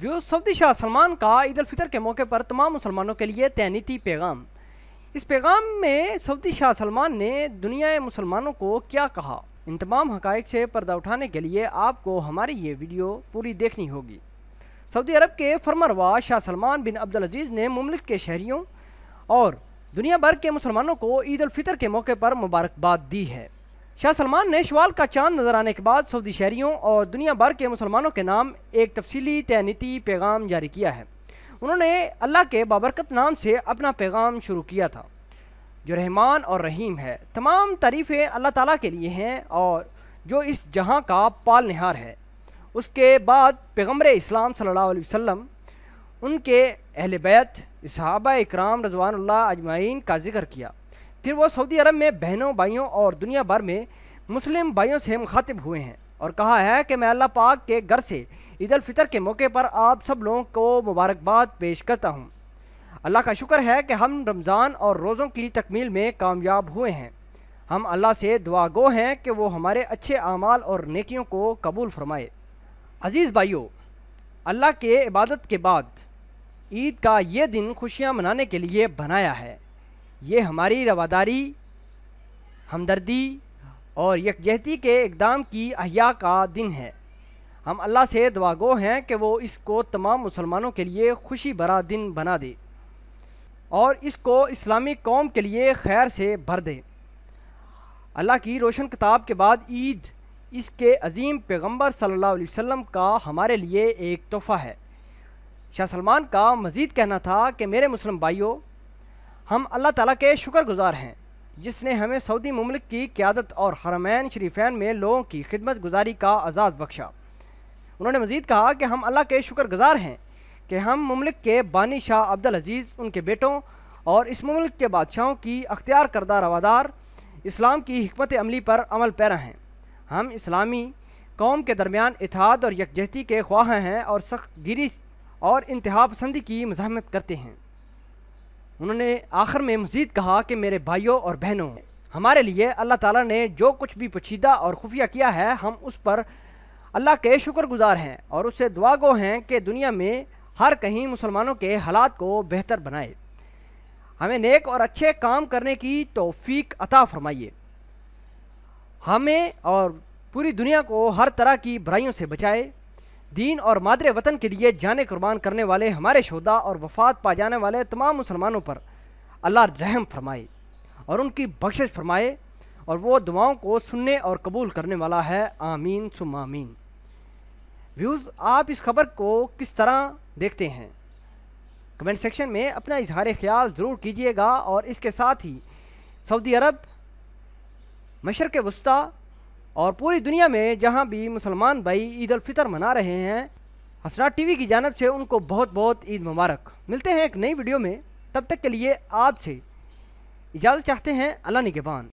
Saudi Shah Salman का ईद उल फितर के मौके पर तमाम मुसलमानों के लिए तहनीती पैगाम। इस पैगाम में सऊदी शाह सलमान ने दुनिया मुसलमानों को क्या कहा, इन तमाम हक़ाइक़ से पर्दा उठाने के लिए आपको हमारी ये वीडियो पूरी देखनी होगी। सऊदी अरब के फरमानरवा शाह सलमान बिन अब्दुल अजीज़ ने मुमलिक के शहरियों और दुनिया भर के मुसलमानों को ईद उल फितर के मौके पर मुबारकबाद दी है। शाह सलमान ने शवाल का चांद नजर आने के बाद सऊदी शहरियों और दुनिया भर के मुसलमानों के नाम एक तफसीली तहनीती पैगाम जारी किया है। उन्होंने अल्लाह के बाबरकत नाम से अपना पैगाम शुरू किया था, जो रहमान और रहीम है। तमाम तारीफ़ें अल्लाह ताला के लिए हैं और जो इस जहां का पालनिहार है। उसके बाद पैगम्बर इस्लाम सल्लल्लाहु अलैहि वसल्लम, उनके अहले बैत, सहाबा इकराम रज़वानुल्लाह अजमाइन का जिक्र किया। फिर वो सऊदी अरब में बहनों, भाइयों और दुनिया भर में मुस्लिम भाइयों से मुखातिब हुए हैं और कहा है कि मैं अल्लाह पाक के घर से ईद उल फितर के मौके पर आप सब लोगों को मुबारकबाद पेश करता हूँ। अल्लाह का शुक्र है कि हम रमज़ान और रोज़ों की तकमील में कामयाब हुए हैं। हम अल्लाह से दुआ गो हैं कि वो हमारे अच्छे आमाल और नेकियों को कबूल फरमाए। अज़ीज़ भाइयों, अल्लाह के इबादत के बाद ईद का ये दिन खुशियाँ मनाने के लिए बनाया है। ये हमारी रवादारी, हमदर्दी और यकजहती के इक़दाम की अहया का दिन है। हम अल्लाह से दुआ गो हैं कि वो इसको तमाम मुसलमानों के लिए खुशी भरा दिन बना दे और इसको इस्लामी कौम के लिए खैर से भर दे। अल्लाह की रोशन किताब के बाद ईद इसके अजीम पैगम्बर सल्लल्लाहु अलैहि वसल्लम का हमारे लिए एक तोहफ़ा है। शाह सलमान का मज़ीद कहना था कि मेरे मुस्लिम भाइयों, हम अल्लाह ताला के शुक्रगुज़ार हैं जिसने हमें सऊदी मुमलिक की क़यादत और हरमैन शरीफैन में लोगों की खिदमत गुजारी का एज़ाज़ बख्शा। उन्होंने मज़ीद कहा कि हम अल्लाह के शुक्रगुज़ार हैं कि हम मुमलिक के बानी शाह अब्दुल अजीज़, उनके बेटों और इस मुमलिक के बादशाहों की अख्तियार करदा रवादार इस्लाम की हिकमत अमली पर अमल पैरा हैं। हम इस्लामी कौम के दरमियान इत्तेहाद और यकजहती के ख्वाह हैं और सख्त गिरी और इंतहा पसंदी की मज़ाहमत करते हैं। उन्होंने आखिर में मज़ीद कहा कि मेरे भाइयों और बहनों, हमारे लिए अल्लाह ताला ने जो कुछ भी पोशीदा और खुफिया किया है, हम उस पर अल्लाह के शुक्रगुज़ार हैं और उससे दुआ गो हैं कि दुनिया में हर कहीं मुसलमानों के हालात को बेहतर बनाए। हमें नेक और अच्छे काम करने की तौफीक अता फरमाइए। हमें और पूरी दुनिया को हर तरह की बुराइयों से बचाए। दीन और मादरे वतन के लिए जाने कुर्बान करने वाले हमारे शोहदा और वफ़ात पा जाने वाले तमाम मुसलमानों पर अल्लाह रहम फरमाए और उनकी बख्शिश फरमाए और वो दुआओं को सुनने और कबूल करने वाला है। आमीन सुम्मा आमीन। व्यूज़, आप इस खबर को किस तरह देखते हैं? कमेंट सेक्शन में अपना इजहार ख्याल ज़रूर कीजिएगा और इसके साथ ही सऊदी अरब, मशरिक़ वस्ता और पूरी दुनिया में जहां भी मुसलमान भाई ईद उल फितर मना रहे हैं, हसनात टीवी की जानिब से उनको बहुत बहुत ईद मुबारक। मिलते हैं एक नई वीडियो में, तब तक के लिए आपसे इजाज़त चाहते हैं। अल्लाह निगहबान।